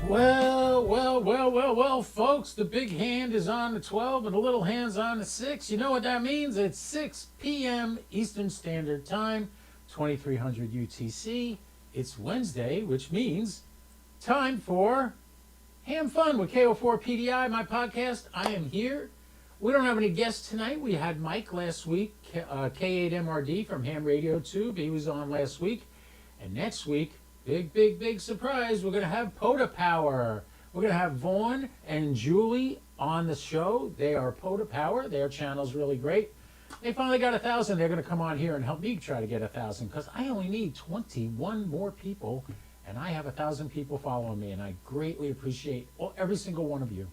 Well, folks, the big hand is on the 12 and the little hand's on the 6. You know what that means? It's 6 p.m. Eastern Standard Time, 2300 UTC. It's Wednesday, which means time for Ham Fun with KO4PDI, my podcast. I am here. We don't have any guests tonight. We had Mike last week, K8MRD from Ham Radio Tube. He was on last week. And next week, big surprise, we're going to have Pota Power. We're going to have Vaughn and Julie on the show. They are Pota Power. Their channel's really great. They finally got 1,000. They're going to come on here and help me try to get 1,000 because I only need 21 more people, and I have 1,000 people following me, and I greatly appreciate every single one of you.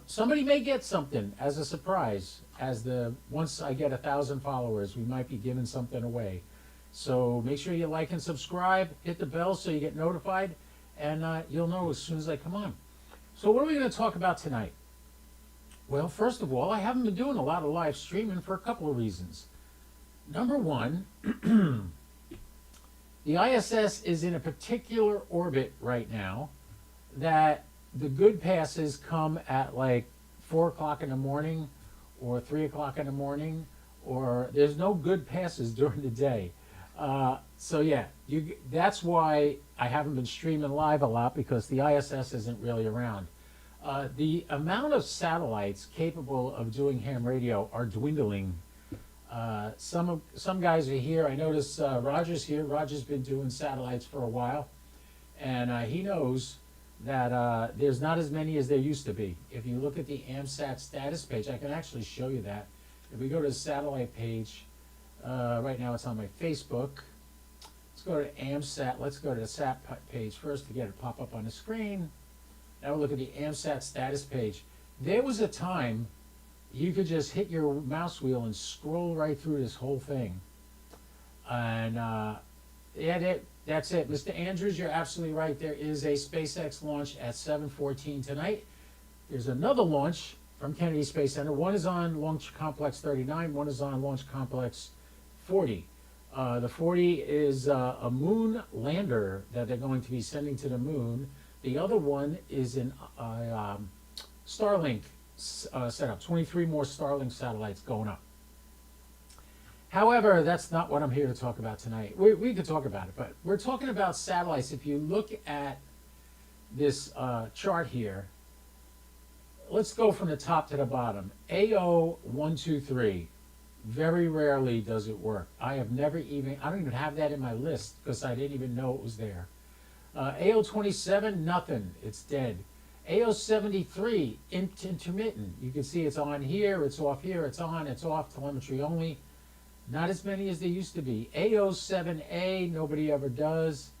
Somebody may get something as a surprise. Once I get 1,000 followers, we might be giving something away. So make sure you like and subscribe, hit the bell so you get notified, and you'll know as soon as I come on. So what are we going to talk about tonight? Well, first of all, I haven't been doing a lot of live streaming for a couple of reasons. Number one, the ISS is in a particular orbit right now that the good passes come at like 4 o'clock in the morning or 3 o'clock in the morning, or there's no good passes during the day. So yeah, that's why I haven't been streaming live a lot, because the ISS isn't really around. The amount of satellites capable of doing ham radio are dwindling. Some guys are here. I notice Roger's here. Roger's been doing satellites for a while, and he knows that there's not as many as there used to be. If you look at the AMSAT status page, I can actually show you that. If we go to the satellite page, right now it's on my Facebook. Let's go to AMSAT. Let's go to the SAT page first to get it pop up on the screen. Now we'll look at the AMSAT status page. There was a time you could just hit your mouse wheel and scroll right through this whole thing. And yeah, that's it. Mr. Andrews, you're absolutely right. There is a SpaceX launch at 7:14 tonight. There's another launch from Kennedy Space Center. One is on Launch Complex 39. One is on Launch Complex 40. The 40 is a moon lander that they're going to be sending to the moon. The other one is in Starlink setup. 23 more Starlink satellites going up. However, that's not what I'm here to talk about tonight. We could talk about it, but we're talking about satellites. If you look at this chart here, let's go from the top to the bottom. AO123. Very rarely does it work. I don't even have that in my list because I didn't even know it was there. AO27, nothing. It's dead. AO73, intermittent. You can see it's on here, it's off here, it's on, it's off, telemetry only. Not as many as there used to be. AO7A, nobody ever does.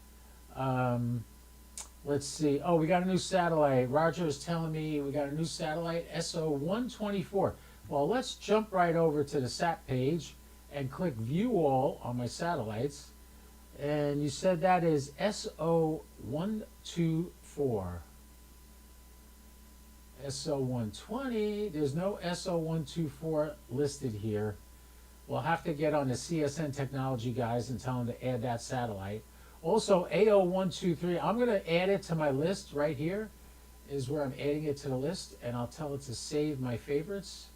Let's see. Oh, we got a new satellite. Roger is telling me we got a new satellite, SO124. Well, let's jump right over to the SAT page and click View All on my satellites. And you said that is SO124. SO120. There's no SO124 listed here. We'll have to get on the CSN Technology guys and tell them to add that satellite. Also, AO123, I'm going to add it to my list right here, is where I'm adding it to the list, and I'll tell it to save my favorites.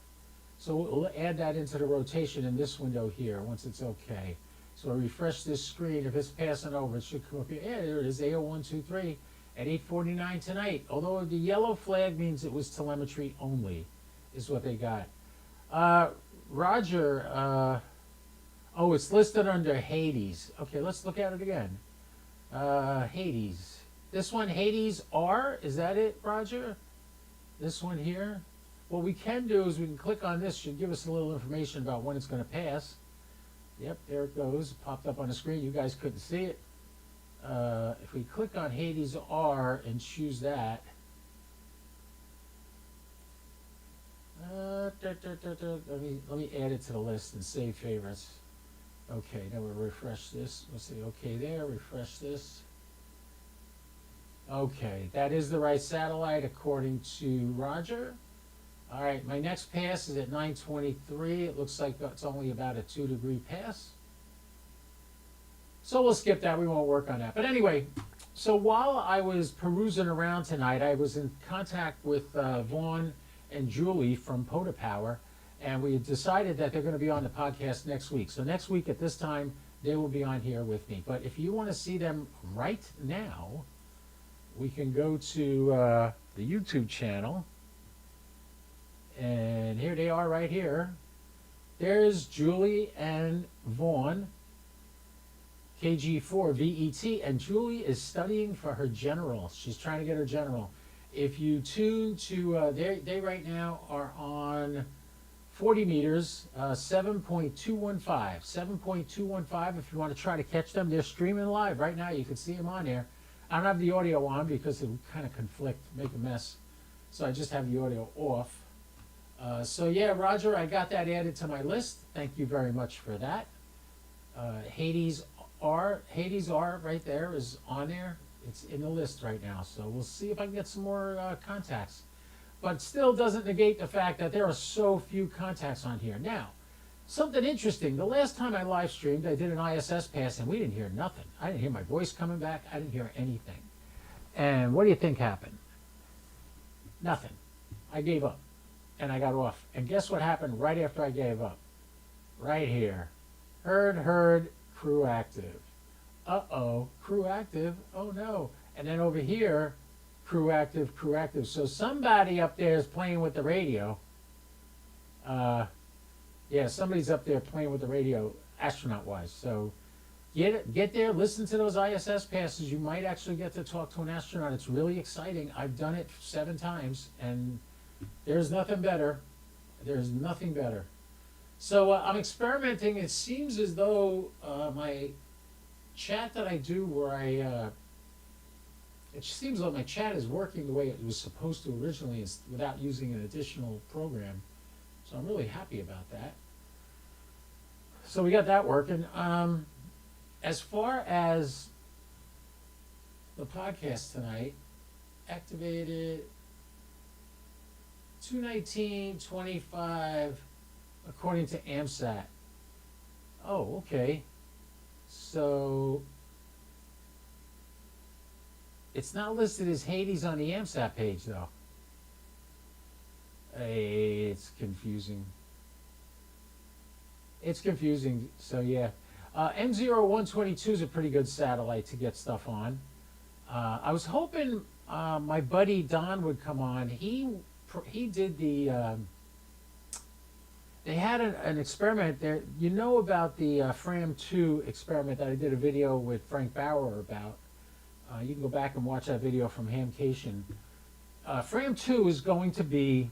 So we'll add that into the rotation in this window here once it's okay. So I refresh this screen. If it's passing over, it should come up here. Yeah, there it is, AO123 at 8:49 tonight. Although the yellow flag means it was telemetry only, is what they got. Roger, oh, it's listed under Hades. Okay, let's look at it again. Hades. This one, Hades R, is that it, Roger? This one here? What we can do is we can click on this. Should give us a little information about when it's going to pass. Yep, there it goes. Popped up on the screen. You guys couldn't see it. If we click on Hades R and choose that, let me add it to the list and save favorites. Okay, now we'll refresh this. We'll say okay there, refresh this. Okay, that is the right satellite according to Roger. All right, my next pass is at 9:23. It looks like it's only about a 2-degree pass. So we'll skip that. We won't work on that. But anyway, So while I was perusing around tonight, I was in contact with Vaughn and Julie from Poda Power, and we decided that they're going to be on the podcast next week. So next week at this time, they will be on here with me. But if you want to see them right now, we can go to the YouTube channel, and here they are right here. There's Julie and Vaughn, KG4 VET, and Julie is studying for her general. She's trying to get her general. If you tune to, they right now are on 40 meters, 7.215. 7.215, if you want to try to catch them. They're streaming live right now. You can see them on there. I don't have the audio on because it would kind of conflict, make a mess. So I just have the audio off. So yeah, Roger, I got that added to my list. Thank you very much for that. Hades R right there is on there. It's in the list right now. So we'll see if I can get some more contacts. But still doesn't negate the fact that there are so few contacts on here. Now, something interesting. The last time I live streamed, I did an ISS pass and we didn't hear nothing. I didn't hear my voice coming back. I didn't hear anything. And what do you think happened? Nothing. I gave up and I got off. And guess what happened right after I gave up? Right here. Heard, crew active. Uh-oh, crew active. Oh no. And then over here, crew active. So somebody up there is playing with the radio. Yeah, somebody's up there playing with the radio, astronaut-wise. So get there, listen to those ISS passes. You might actually get to talk to an astronaut. It's really exciting. I've done it 7 times, and there's nothing better. There's nothing better. So I'm experimenting. It seems as though my chat that I do where it seems like my chat is working the way it was supposed to originally without using an additional program. So I'm really happy about that. So we got that working. As far as the podcast tonight, activated 219.25 according to AMSAT. Oh, okay. So it's not listed as Hades on the AMSAT page, though. Hey, it's confusing. It's confusing. So yeah, M0122 is a pretty good satellite to get stuff on. I was hoping my buddy Don would come on. He did the. They had an experiment there. You know about the Fram 2 experiment that I did a video with Frank Bauer about. You can go back and watch that video from Hamcation. Fram 2 is going to be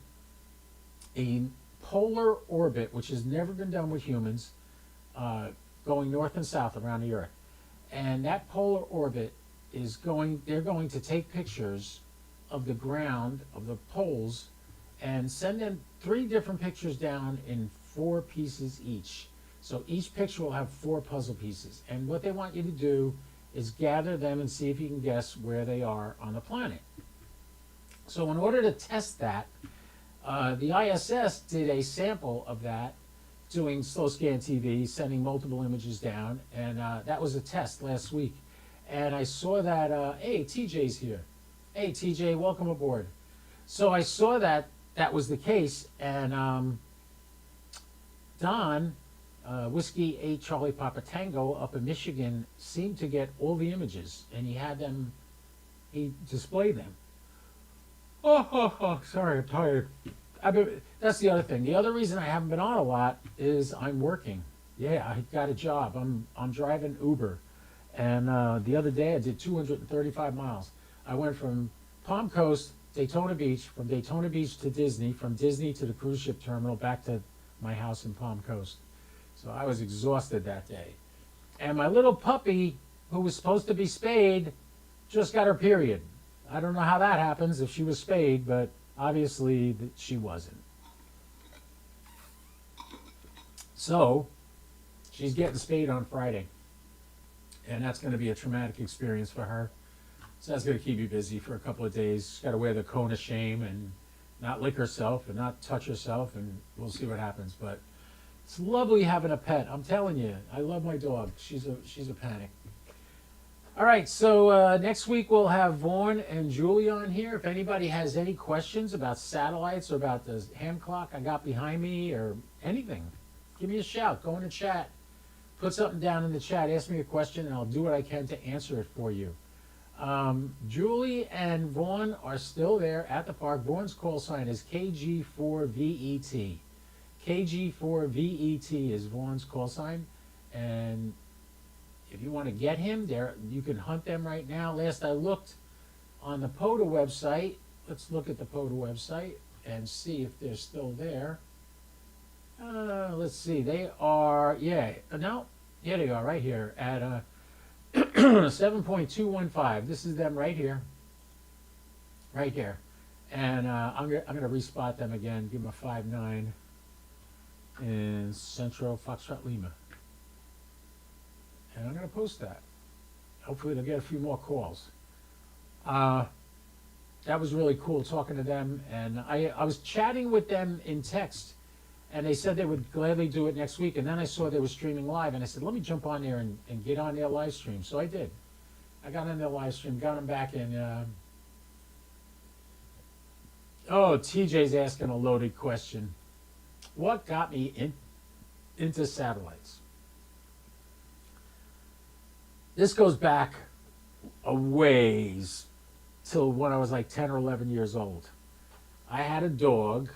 a polar orbit, which has never been done with humans, going north and south around the Earth. And that polar orbit is they're going to take pictures of the ground, of the poles, and send them 3 different pictures down in 4 pieces each. So each picture will have 4 puzzle pieces. And what they want you to do is gather them and see if you can guess where they are on the planet. So in order to test that, the ISS did a sample of that, doing slow scan TV, sending multiple images down, and that was a test last week. And I saw that, hey, TJ's here. Hey, TJ, welcome aboard. So I saw that was the case, and Don, Whiskey 8 Charlie Papa Tango up in Michigan, seemed to get all the images, and he displayed them. Oh, sorry, I'm tired. That's the other thing. The other reason I haven't been on a lot is I'm working. Yeah, I got a job. I'm driving Uber, and the other day I did 235 miles. I went from Palm Coast, Daytona Beach, from Daytona Beach to Disney, from Disney to the cruise ship terminal, back to my house in Palm Coast. So I was exhausted that day. And my little puppy, who was supposed to be spayed, just got her period. I don't know how that happens if she was spayed, but obviously she wasn't. So she's getting spayed on Friday. And that's going to be a traumatic experience for her. So that's going to keep you busy for a couple of days. She's got to wear the cone of shame and not lick herself and not touch herself, and we'll see what happens. But it's lovely having a pet. I'm telling you, I love my dog. She's a panic. All right, so next week we'll have Vaughn and Julie on here. If anybody has any questions about satellites or about the hand clock I got behind me or anything, give me a shout. Go in the chat. Put something down in the chat. Ask me a question, and I'll do what I can to answer it for you. Julie and Vaughn are still there at the park. Vaughn's call sign is KG4VET. KG4VET is Vaughn's call sign. And if you want to get him there, you can hunt them right now. Last I looked on the POTA website, let's look at the POTA website and see if they're still there. Let's see, they are, yeah, no, yeah, they are right here at 7.215. This is them right here, right here. And I'm gonna respot them again, give them a 5.9 in Central Foxtrot Lima. And I'm going to post that. Hopefully they'll get a few more calls. That was really cool talking to them. And I was chatting with them in text, and they said they would gladly do it next week. And then I saw they were streaming live, and I said, let me jump on there and get on their live stream. So I did. I got on their live stream, got them back in. Oh, TJ's asking a loaded question. What got me into satellites? This goes back a ways till when I was like 10 or 11 years old. I had a dog,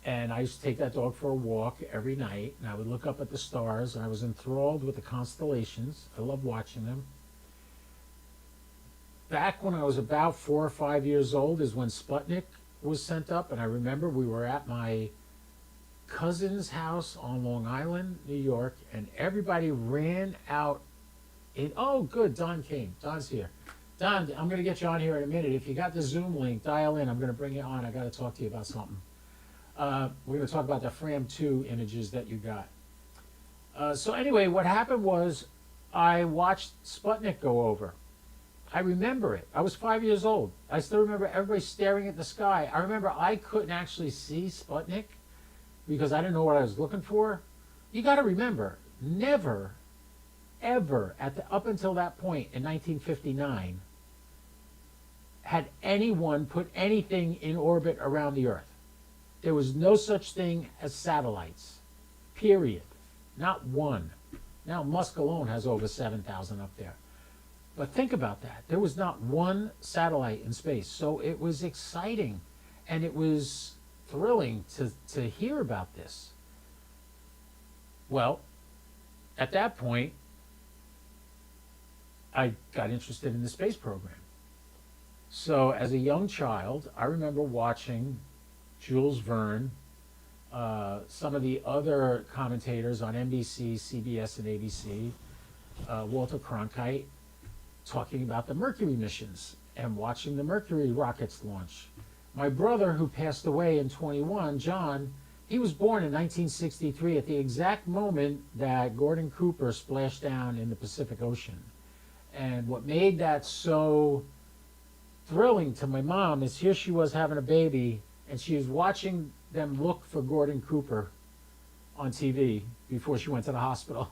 and I used to take that dog for a walk every night, and I would look up at the stars, and I was enthralled with the constellations. I love watching them. Back when I was about 4 or 5 years old is when Sputnik was sent up, and I remember we were at my cousin's house on Long Island, New York, and everybody ran out. Oh, good, Don came. Don's here. Don, I'm going to get you on here in a minute. If you got the Zoom link, dial in. I'm going to bring you on. I got to talk to you about something. We're going to talk about the Fram 2 images that you got. So anyway, what happened was I watched Sputnik go over. I remember it. I was 5 years old. I still remember everybody staring at the sky. I remember I couldn't actually see Sputnik because I didn't know what I was looking for. You got to remember, never ever up until that point in 1959 had anyone put anything in orbit around the Earth. There was no such thing as satellites, period. Not one. Now Musk alone has over 7,000 up there. But think about that. There was not one satellite in space. So it was exciting, and it was thrilling to hear about this. Well, at that point, I got interested in the space program. So as a young child, I remember watching Jules Verne, some of the other commentators on NBC, CBS, and ABC, Walter Cronkite, talking about the Mercury missions and watching the Mercury rockets launch. My brother, who passed away in 21, John, he was born in 1963 at the exact moment that Gordon Cooper splashed down in the Pacific Ocean. And what made that so thrilling to my mom is here she was having a baby, and she was watching them look for Gordon Cooper on TV before she went to the hospital.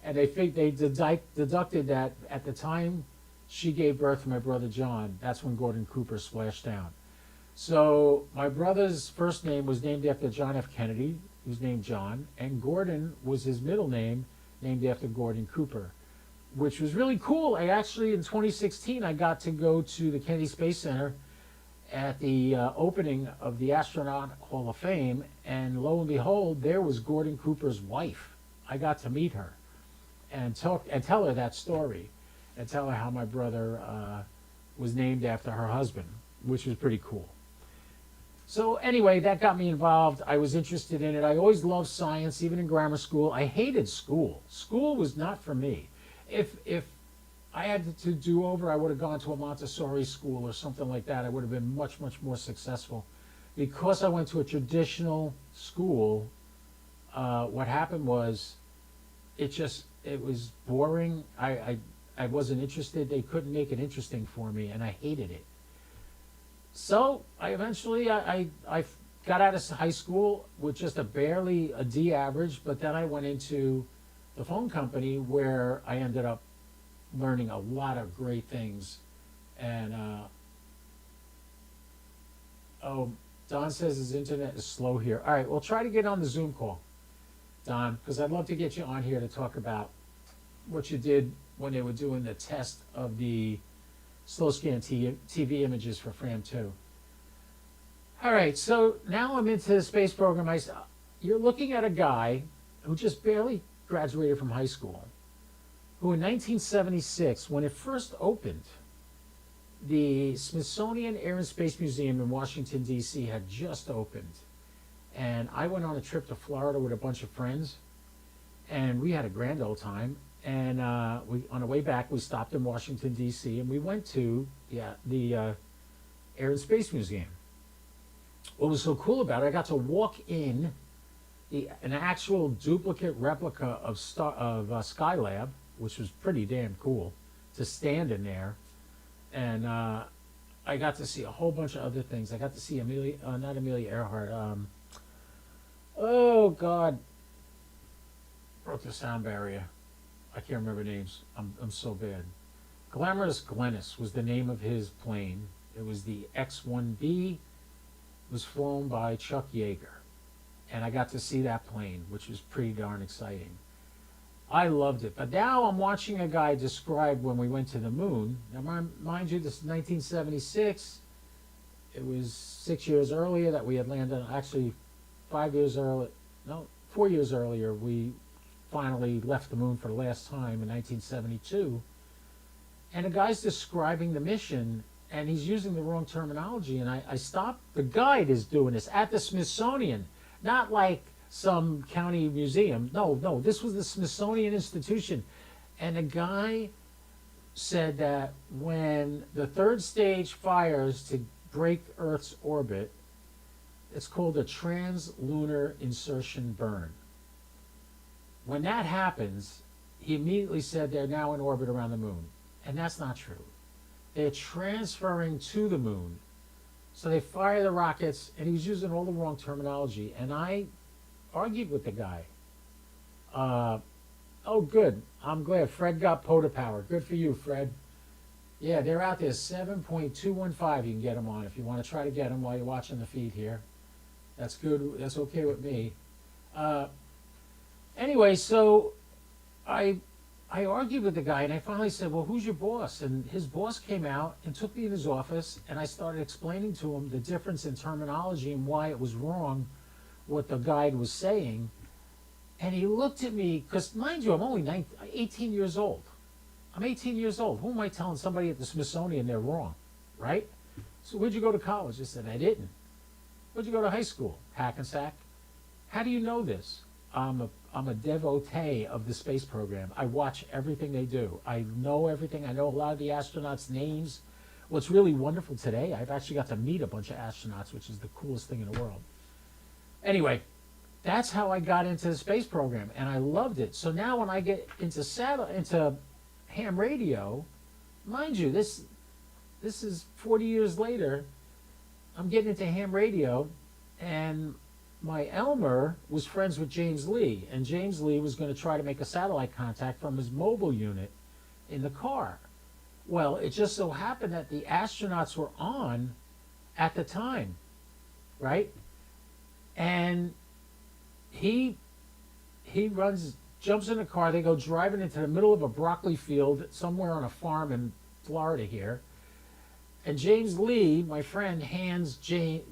And they deducted that at the time she gave birth to my brother John, that's when Gordon Cooper splashed down. So my brother's first name was named after John F. Kennedy, who's named John, and Gordon was his middle name, named after Gordon Cooper, which was really cool. I actually, in 2016, I got to go to the Kennedy Space Center at the opening of the Astronaut Hall of Fame, and lo and behold, there was Gordon Cooper's wife. I got to meet her and tell her that story, and tell her how my brother was named after her husband, which was pretty cool. So anyway, that got me involved. I was interested in it. I always loved science, even in grammar school. I hated school. School was not for me. If I had to do over, I would have gone to a Montessori school or something like that. I would have been much, much more successful. Because I went to a traditional school, what happened was it was boring. I wasn't interested. They couldn't make it interesting for me, and I hated it. So I eventually I got out of high school with just barely a D average, but then I went into the phone company where I ended up learning a lot of great things. And oh, Don says his internet is slow here. All right, we'll try to get on the Zoom call, Don, because I'd love to get you on here to talk about what you did when they were doing the test of the slow scan TV images for FRAM 2. All right, so now I'm into the space program. You're looking at a guy who just barely graduated from high school, who in 1976, when it first opened, the Smithsonian Air and Space Museum in Washington, D.C. had just opened. And I went on a trip to Florida with a bunch of friends, and we had a grand old time. And on the way back, we stopped in Washington, D.C., and we went to the Air and Space Museum. What was so cool about it, I got to walk in an actual duplicate replica of Skylab, which was pretty damn cool to stand in there. And I got to see a whole bunch of other things. I got to see not Amelia Earhart. Oh, God. Broke the sound barrier. I can't remember names. I'm so bad. Glamorous Glennis was the name of his plane. It was the X-1B. It was flown by Chuck Yeager. And I got to see that plane, which was pretty darn exciting. I loved it. But now I'm watching a guy describe when we went to the moon. Now, mind you, this is 1976. It was 6 years earlier that we had landed. Actually, 5 years earlier. No, 4 years earlier, we finally left the moon for the last time in 1972. And the guy's describing the mission, and he's using the wrong terminology. And I stopped. The guide is doing this at the Smithsonian, not like some county museum. No, this was the Smithsonian Institution. And the guy said that when the third stage fires to break Earth's orbit, it's called a translunar insertion burn. When that happens, he immediately said they're now in orbit around the moon. And that's not true. They're transferring to the moon. So they fire the rockets, and he was using all the wrong terminology. And I argued with the guy. Oh, good. I'm glad. Fred got POTA power. Good for you, Fred. Yeah, they're out there. 7.215 you can get them on if you want to try to get them while you're watching the feed here. That's good. That's okay with me. Anyway, so I argued with the guy, and I finally said, well, who's your boss? And his boss came out and took me in his office, and I started explaining to him the difference in terminology and why it was wrong what the guide was saying. And he looked at me, because mind you, I'm only 18 years old. I'm 18 years old. Who am I telling somebody at the Smithsonian they're wrong, right? So where'd you go to college? I said, I didn't. Where'd you go to high school? Hackensack. How do you know this? I'm a devotee of the space program. I watch everything they do. I know everything. I know a lot of the astronauts' names. What's really wonderful today, I've actually got to meet a bunch of astronauts, which is the coolest thing in the world. Anyway, that's how I got into the space program, and I loved it. So now when I get into ham radio, mind you, this is 40 years later, I'm getting into ham radio, and my Elmer was friends with James Lee, and James Lee was going to try to make a satellite contact from his mobile unit in the car. Well, it just so happened that the astronauts were on at the time, right? And he jumps in the car. They go driving into the middle of a broccoli field somewhere on a farm in Florida here. And James Lee, my friend, hands James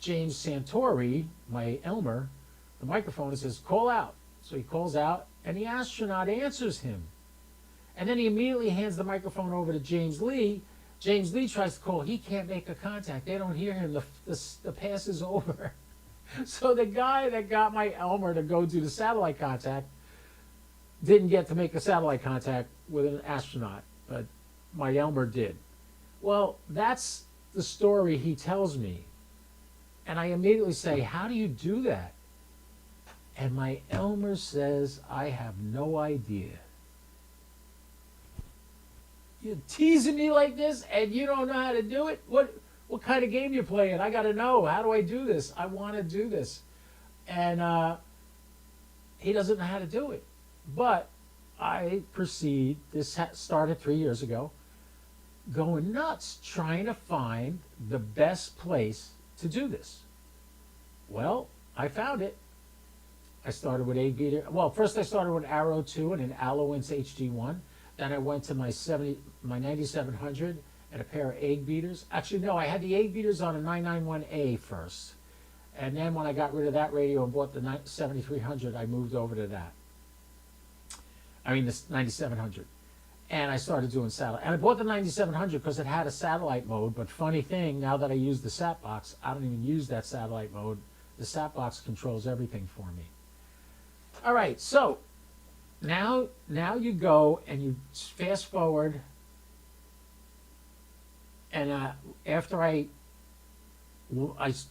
Santori, my Elmer, the microphone and says, call out. So he calls out, and the astronaut answers him. And then he immediately hands the microphone over to James Lee. James Lee tries to call. He can't make a contact. They don't hear him. The pass is over. So the guy that got my Elmer to go do the satellite contact didn't get to make a satellite contact with an astronaut, but my Elmer did. Well, that's the story he tells me. And I immediately say, how do you do that? And my Elmer says, I have no idea. You're teasing me like this and you don't know how to do it? What kind of game you playing? I got to know. How do I do this? I want to do this. And he doesn't know how to do it. But I proceed, started 3 years ago, going nuts trying to find the best place to do this. Well, I found it. I started with 8 beater. Well, first I started with Arrow 2 and an Allowance HD1. Then I went to my 9700 and a pair of egg beaters. Actually, no, I had the egg beaters on a 991A first. And then when I got rid of that radio and bought the 7300, I moved over to that. I mean, the 9700. And I started doing satellite. And I bought the 9700 because it had a satellite mode. But funny thing, now that I use the sat box, I don't even use that satellite mode. The sat box controls everything for me. All right, so now you go and you fast forward. And after I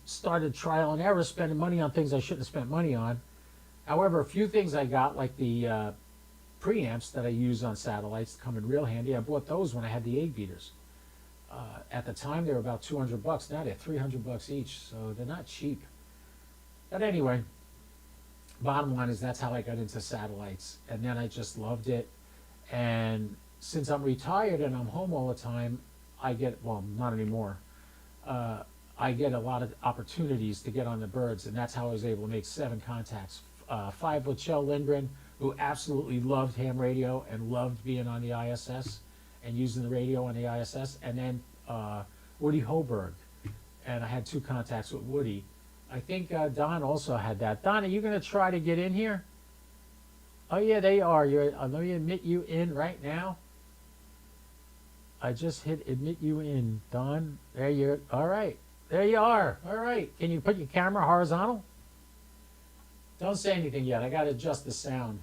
started trial and error, spending money on things I shouldn't have spent money on. However, a few things I got, like the preamps that I use on satellites, come in real handy. I bought those when I had the egg beaters. At the time, they were about $200. Now they're $300 each, so they're not cheap. But anyway, bottom line is that's how I got into satellites. And then I just loved it. And since I'm retired and I'm home all the time, I get, well, not anymore. I get a lot of opportunities to get on the birds, and that's how I was able to make 7 contacts. 5 with Kjell Lindgren, who absolutely loved ham radio and loved being on the ISS and using the radio on the ISS. And then Woody Hoberg, and I had 2 contacts with Woody. I think Don also had that. Don, are you going to try to get in here? Oh, yeah, they are. Let me admit you in right now. I just hit admit you in, Don. There you are. All right. There you are. All right. Can you put your camera horizontal? Don't say anything yet. I got to adjust the sound.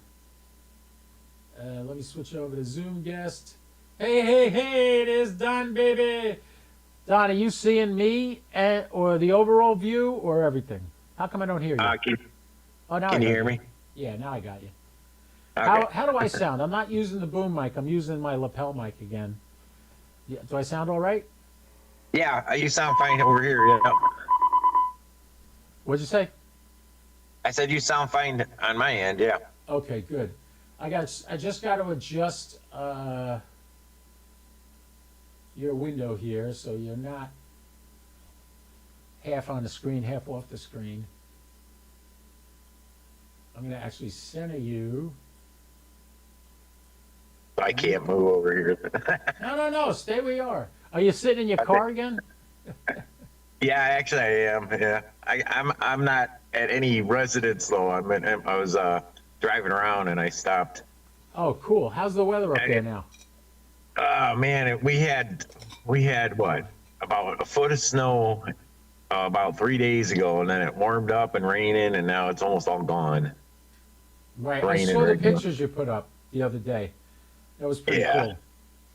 Let me switch over to Zoom guest. Hey, hey, hey, it is Don, baby. Don, are you seeing me or the overall view or everything? How come I don't hear you? Can you hear me? Yeah, now I got you. Okay. How do I sound? I'm not using the boom mic. I'm using my lapel mic again. Yeah, do I sound all right? Yeah, you sound fine over here. Yeah. What'd you say? I said you sound fine on my end. Yeah. Okay, good. I just got to adjust your window here so you're not half on the screen, half off the screen. I'm going to actually center you. I can't move over here. No. Stay where you are. Are you sitting in your car again? Yeah, actually I am. Yeah, I'm not at any residence though. I was driving around and I stopped. Oh, cool. How's the weather up there now? Oh man, we had what, about a foot of snow about 3 days ago, and then it warmed up and raining, and now it's almost all gone. Right. I saw the pictures you put up the other day. That was pretty cool.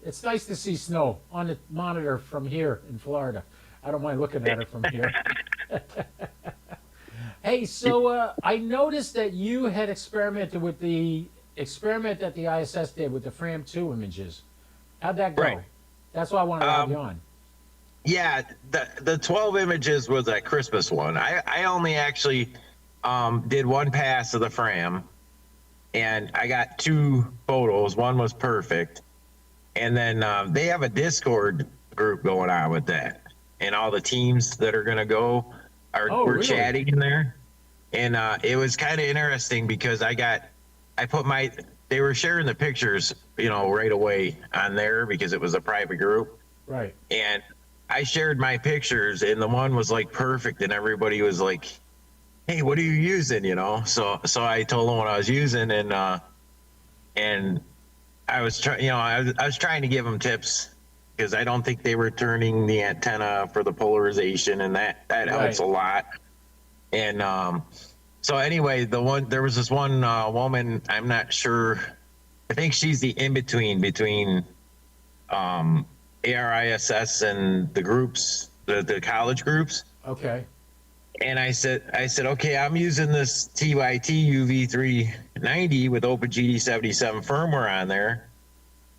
It's nice to see snow on the monitor from here in Florida. I don't mind looking at it from here. Hey, so I noticed that you had experimented with the experiment that the ISS did with the Fram 2 images. How'd that go? Right. That's why I wanted to have you on. Yeah, the 12 images was a Christmas one. I only actually did 1 pass of the Fram, and I got 2 photos. One was perfect. And then they have a Discord group going on with that. And all the teams that are going to go we're really chatting in there. And it was kind of interesting because they were sharing the pictures, right away on there because it was a private group. Right. And I shared my pictures, and the one was like perfect, and everybody was like, "Hey, what are you using?" So I told them what I was using, and I was trying, I was trying to give them tips because I don't think they were turning the antenna for the polarization, and that helps a lot. And so anyway, there was this one woman, I'm not sure, I think she's the between ARISS and the groups, the college groups. Okay. And I said, okay, I'm using this TYT UV390 with OpenGD77 firmware on there.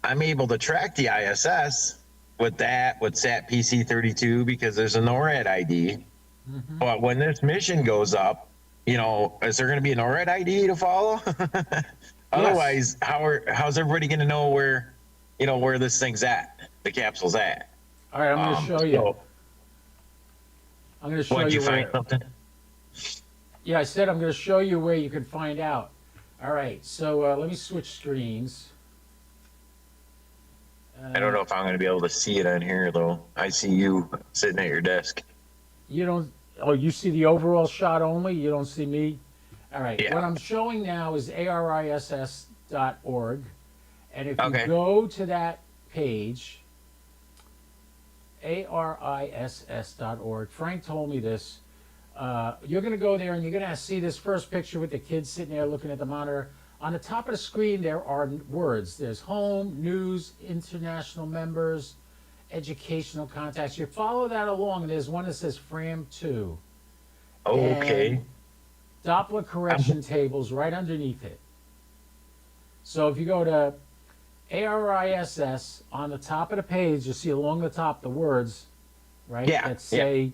I'm able to track the ISS with SAT PC32 because there's a NORAD ID. Mm-hmm. But when this mission goes up, is there going to be a NORAD ID to follow? Otherwise, how's everybody going to know where, where this thing's at, the capsule's at? All right, I'm going to show you. So, I'm going to show what, you you find where. something? Yeah, I said I'm going to show you where you can find out. All right, so let me switch screens. I don't know if I'm going to be able to see it on here, though. I see you sitting at your desk. You don't. Oh, you see the overall shot only. You don't see me. All right. Yeah. What I'm showing now is ariss.org, and if you Okay. go to that page, ariss.org. Frank told me this. You're going to go there and you're going to see this first picture with the kids sitting there looking at the monitor. On the top of the screen, there are words. There's home, news, international members, educational contacts. You follow that along, and there's one that says FRAM2. Okay. And Doppler correction tables right underneath it. So if you go to ARISS, on the top of the page, you'll see along the top the words, right? Yeah, That say,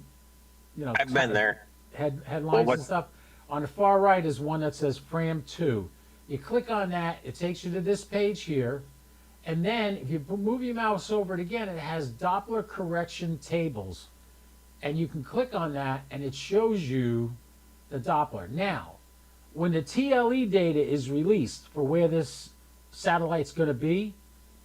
I've been there. headlines and stuff. On the far right is one that says FRAM2. You click on that, it takes you to this page here. And then if you move your mouse over it again, it has Doppler correction tables. And you can click on that and it shows you the Doppler. Now, when the TLE data is released for where this satellite's going to be,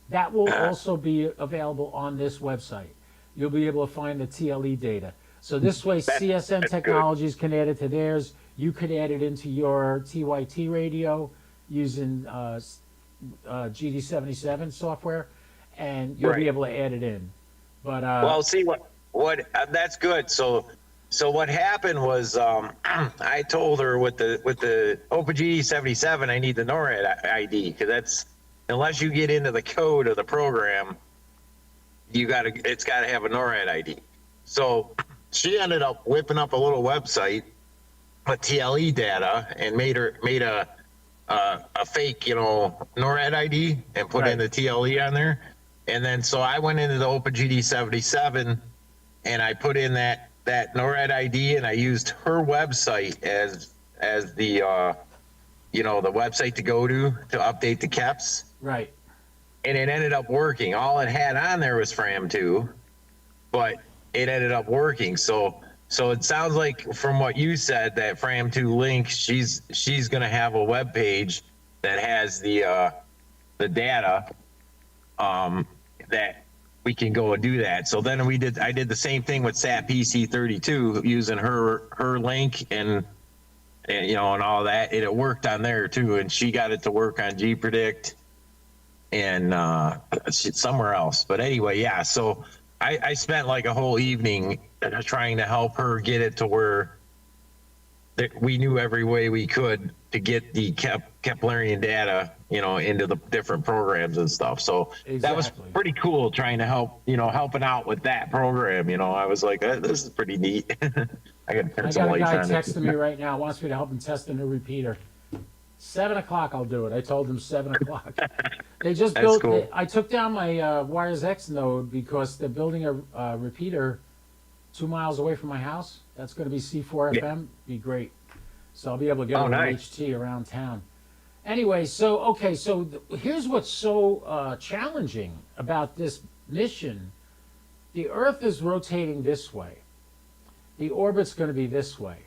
that will also be available on this website. You'll be able to find the TLE data. So this way, CSN that's Technologies can add it to theirs. You could add it into your TYT radio using GD77 software, and you'll be able to add it in. But Well, see what that's good. So what happened was I told her with the OpenGD 77 I need the NORAD ID, because that's, unless you get into the code of the program, it's got to have a NORAD ID. So she ended up whipping up a little website with TLE data and made a fake, NORAD ID and put in the TLE on there. And then so I went into the OpenGD 77 and I put in that NORAD ID, and I used her website as the the website to go to update the KEPs. right. And it ended up working. All it had on there was FRAM2, but it ended up working. So it sounds like from what you said that FRAM2 link, she's going to have a web page that has the data that we can go and do that. So then I did the same thing with SAT PC32 using her link and all that, and it worked on there too. And she got it to work on GPredict and somewhere else. But anyway, yeah. So I spent like a whole evening trying to help her get it to where we knew every way we could to get the Keplerian data, into the different programs and stuff. So that was pretty cool, trying to helping out with that program. I was like, this is pretty neat. I got a guy texting me right now, wants me to help him test a new repeater. 7 o'clock I'll do it. I told him 7 o'clock. They just built, cool. I took down my Wires X node because they're building a repeater 2 miles away from my house. That's going to be C4 FM. Be great. So I'll be able to get over HT around town. Anyway, so here's what's so challenging about this mission. The Earth is rotating this way. The orbit's going to be this way.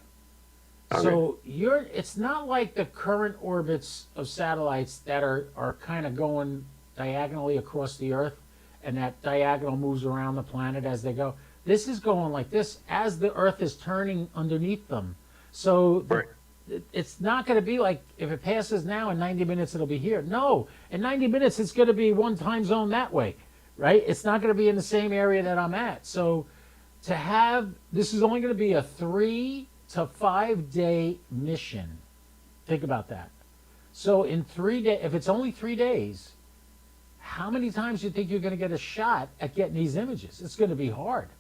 Okay. So it's not like the current orbits of satellites that are kind of going diagonally across the Earth, and that diagonal moves around the planet as they go. This is going like this as the Earth is turning underneath them. So it's not going to be like if it passes now in 90 minutes it'll be here. No, in 90 minutes it's going to be one time zone that way, right? It's not going to be in the same area that I'm at. So this is only going to be a 3 to 5 day mission. Think about that. So in 3 days, if it's only 3 days, how many times do you think you're going to get a shot at getting these images? It's going to be hard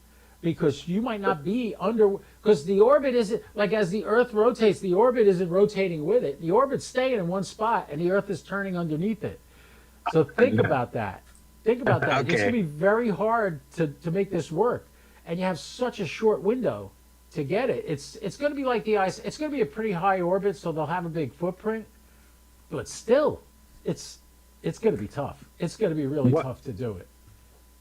because you might not be because the orbit isn't, like as the Earth rotates, the orbit isn't rotating with it. The orbit's staying in one spot and the Earth is turning underneath it. So think about that. Think about that. Okay. It's going to be very hard to make this work. And you have such a short window to get it. It's going to be like the ice. It's going to be a pretty high orbit, so they'll have a big footprint. But still, it's going to be tough. It's going to be really What tough to do it.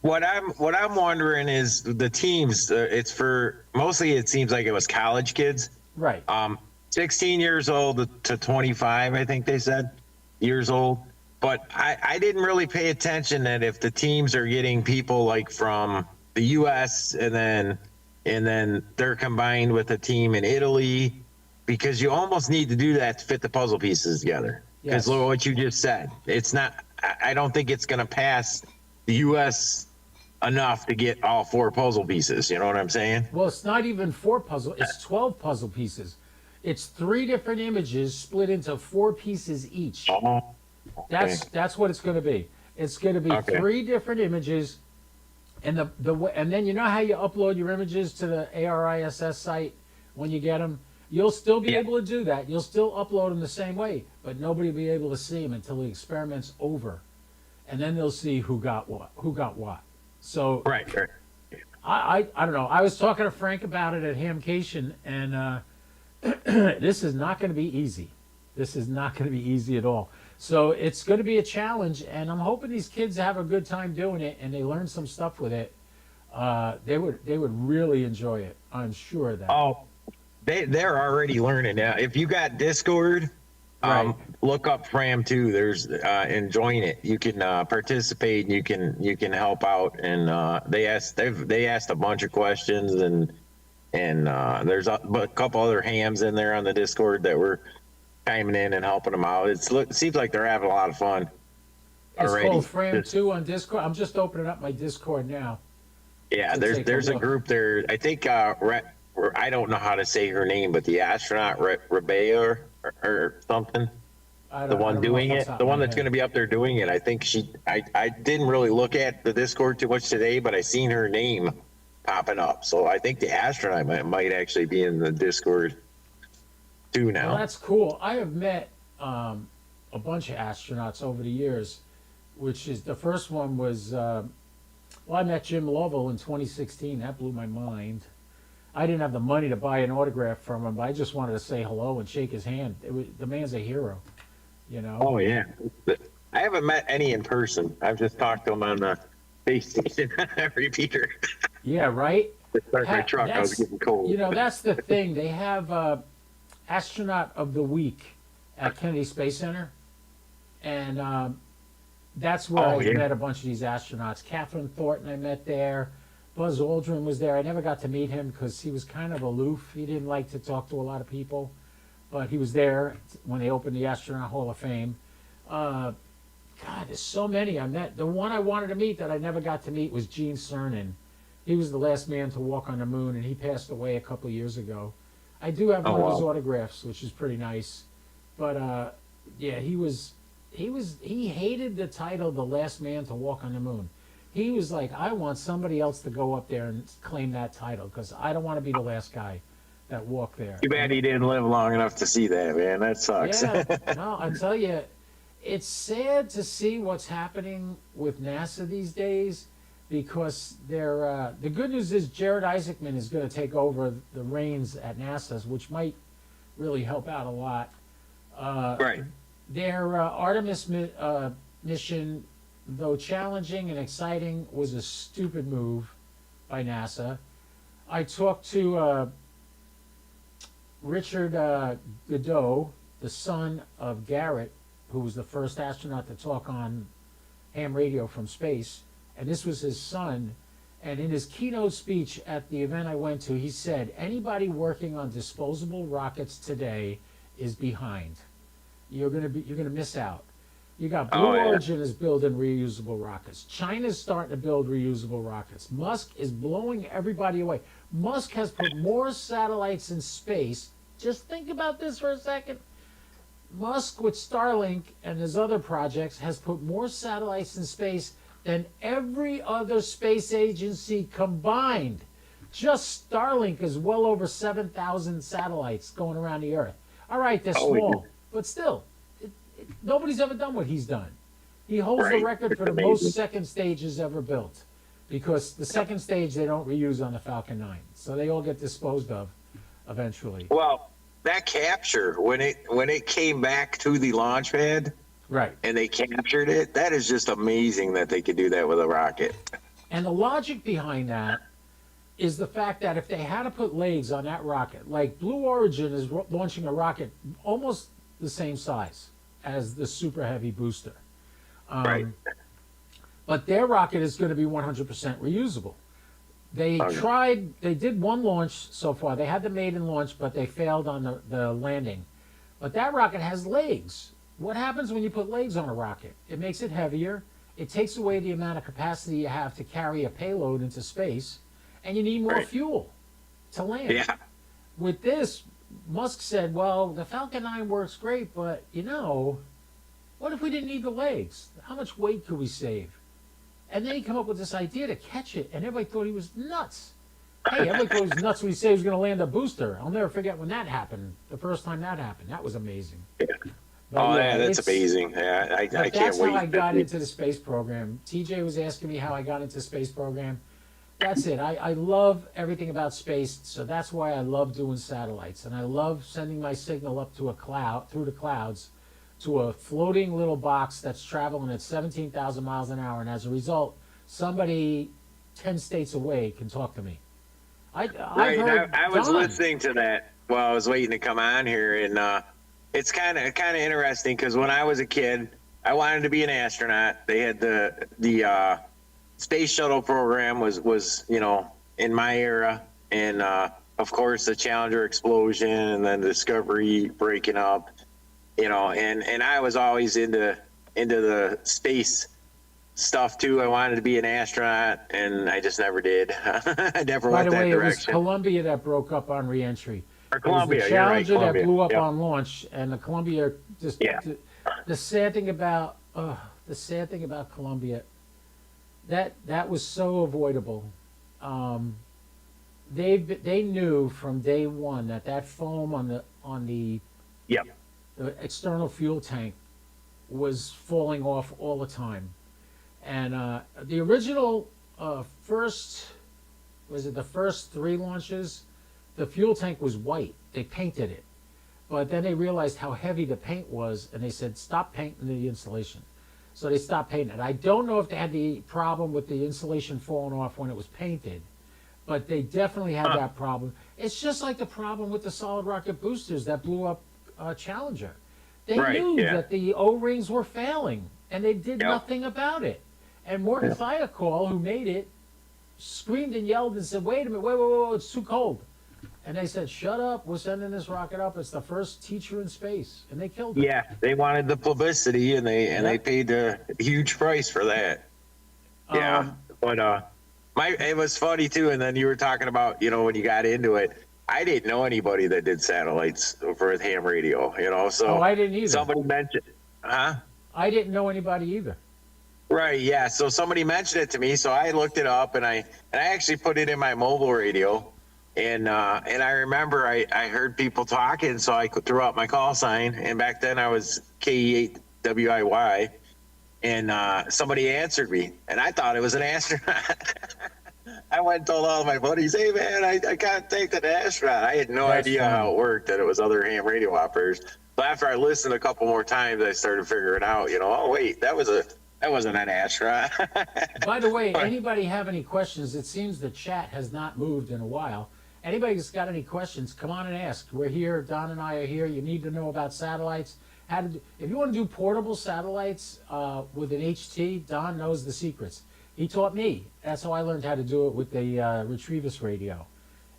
what I'm wondering is the teams. It's for mostly. It seems like it was college kids. Right. 16 years old to 25, I think they said, years old. But I didn't really pay attention that if the teams are getting people like from the U.S. and then they're combined with a team in Italy, because you almost need to do that to fit the puzzle pieces together. Because Yes. look what you just said. It's not. I don't think it's going to pass the U.S. enough to get all four puzzle pieces. You know what I'm saying? Well, it's not even 4 puzzle. It's 12 puzzle pieces. It's 3 different images split into 4 pieces each. Oh, okay. That's what it's going to be. It's going to be Okay. 3 different images, and and then you know how you upload your images to the ARISS site when you get them. You'll still be Yeah. able to do that. You'll still upload them the same way, but nobody will be able to see them until the experiment's over, and then they'll see who got what. So Right. Right. I don't know. I was talking to Frank about it at Hamcation, and this is not going to be easy. This is not going to be easy at all. So it's going to be a challenge, and I'm hoping these kids have a good time doing it and they learn some stuff with it. They would really enjoy it. I'm sure of that. Oh, they're already learning now. If you got Discord, Right. look up Fram too. There's and join it. You can participate. And you can help out. And they asked a bunch of questions, and there's a couple other hams in there on the Discord that were chiming in and helping them out. It seems like they're having a lot of fun It's already. called Frame 2 on Discord. I'm just opening up my Discord now. Yeah, to there's take a there's a look. group there. I think I don't know how to say her name, but the astronaut Rebea or something. I The don't one know doing off it, top the of one my that's head. going to be up there doing it. I think I didn't really look at the Discord too much today, but I seen her name popping up. So I think the astronaut might actually be in the Discord too now. Well, that's cool. I have met a bunch of astronauts over the years, which is the first one was, well, I met Jim Lovell in 2016. That blew my mind. I didn't have the money to buy an autograph from him, but I just wanted to say hello and shake his hand. The man's a hero, you know? Oh yeah, I haven't met any in person. I've just talked to them on the space station repeater. Yeah, right? To start my truck, I was That's, getting cold. you know, that's the thing. They have Astronaut of the Week at Kennedy Space Center. And that's where Oh, I yeah. met a bunch of these astronauts. Catherine Thornton I met there. Buzz Aldrin was there. I never got to meet him because he was kind of aloof. He didn't like to talk to a lot of people. But he was there when they opened the Astronaut Hall of Fame. God, there's so many I met. The one I wanted to meet that I never got to meet was Gene Cernan. He was the last man to walk on the moon, and he passed away a couple of years ago. I do have Oh, one of his wow. autographs, which is pretty nice. But yeah, he hated the title "The Last Man to Walk on the Moon." He was like, I want somebody else to go up there and claim that title because I don't want to be the last guy that walked there. Too bad he didn't live long enough to see that, man. That sucks. Yeah, no, I tell you, it's sad to see what's happening with NASA these days because they're the good news is Jared Isaacman is going to take over the reins at NASA, which might really help out a lot. Right. Their Artemis mission, though challenging and exciting, was a stupid move by NASA. I talked to Richard Godot, the son of Garrett, who was the first astronaut to talk on ham radio from space, and this was his son. And in his keynote speech at the event I went to, he said, anybody working on disposable rockets today is behind. You're gonna miss out. You got Blue Oh, yeah. Origin is building reusable rockets. China's starting to build reusable rockets. Musk is blowing everybody away. Musk has put more satellites in space. Just think about this for a second. Musk with Starlink and his other projects has put more satellites in space than every other space agency combined. Just Starlink is well over 7,000 satellites going around the Earth. All right, they're Oh, yeah. small, but still, nobody's ever done what he's done. He holds the Right. record It's for the amazing. most second stages ever built because the second stage they don't reuse on the Falcon 9. So they all get disposed of eventually. Well, that capture when it came back to the launch pad, Right. and they captured it. That is just amazing that they could do that with a rocket. And the logic behind that is the fact that if they had to put legs on that rocket, like Blue Origin is launching a rocket almost the same size as the Super Heavy booster. Right. But their rocket is going to be 100% reusable. They did one launch so far. They had the maiden launch, but they failed on the landing. But that rocket has legs. What happens when you put legs on a rocket? It makes it heavier. It takes away the amount of capacity you have to carry a payload into space, and you need more fuel to land. Yeah. With this, Musk said, well, the Falcon 9 works great, but, what if we didn't need the legs? How much weight could we save? And then he came up with this idea to catch it, and everybody thought he was nuts. Hey, everybody thought he was nuts when he said he was going to land a booster. I'll never forget when that happened, the first time that happened. That was amazing. Yeah. But that's amazing. Yeah, I can't wait. That's how I got into the space program. TJ was asking me how I got into the space program. That's it. I love everything about space, so that's why I love doing satellites. And I love sending my signal up to a cloud, through the clouds, to a floating little box that's traveling at 17,000 miles an hour. And as a result, somebody 10 states away can talk to me. I was listening to that while I was waiting to come on here, and it's kind of interesting because when I was a kid, I wanted to be an astronaut. They had the space shuttle program was in my era, and of course the Challenger explosion and then the Discovery breaking up, and I was always into the space stuff too. I wanted to be an astronaut, and I just never did. I never went that direction. By the way, it was Columbia that broke up on reentry. Or Columbia, the Challenger you're right, Columbia. that blew up on launch, and the Columbia just. Yeah. The sad thing about Columbia, that was so avoidable. They knew from day one that foam on the external fuel tank was falling off all the time. And the original the first 3 launches, the fuel tank was white. They painted it. But then they realized how heavy the paint was, and they said, stop painting the insulation. So they stopped painting it. I don't know if they had the problem with the insulation falling off when it was painted, but they definitely had that problem. It's just like the problem with the solid rocket boosters that blew up Challenger. They knew that the O-rings were failing, and they did nothing about it. And Morgan Thiokol, who made it, screamed and yelled and said, wait a minute, wait, it's too cold. And they said, shut up, we're sending this rocket up. It's the first teacher in space. And they killed it. Yeah, they wanted the publicity, and they paid a huge price for that. Yeah, but it was funny too. And then you were talking about, when you got into it, I didn't know anybody that did satellites for ham radio, so. I didn't either. Somebody mentioned, I didn't know anybody either. Right, yeah. So somebody mentioned it to me, so I looked it up, and I actually put it in my mobile radio. And I remember I heard people talking, so I threw out my call sign. And back then I was KE8WIY, and somebody answered me, and I thought it was an astronaut. I went and told all of my buddies, "Hey man, I contacted an astronaut." I had no idea how it worked, that it was other ham radio operators. So after I listened a couple more times, I started figuring out, oh wait, that wasn't an astronaut. By the way, anybody have any questions? It seems the chat has not moved in a while. Anybody that's got any questions, come on and ask. We're here. Don and I are here. You need to know about satellites. If you want to do portable satellites with an HT, Don knows the secrets. He taught me. That's how I learned how to do it with the Retrievus radio.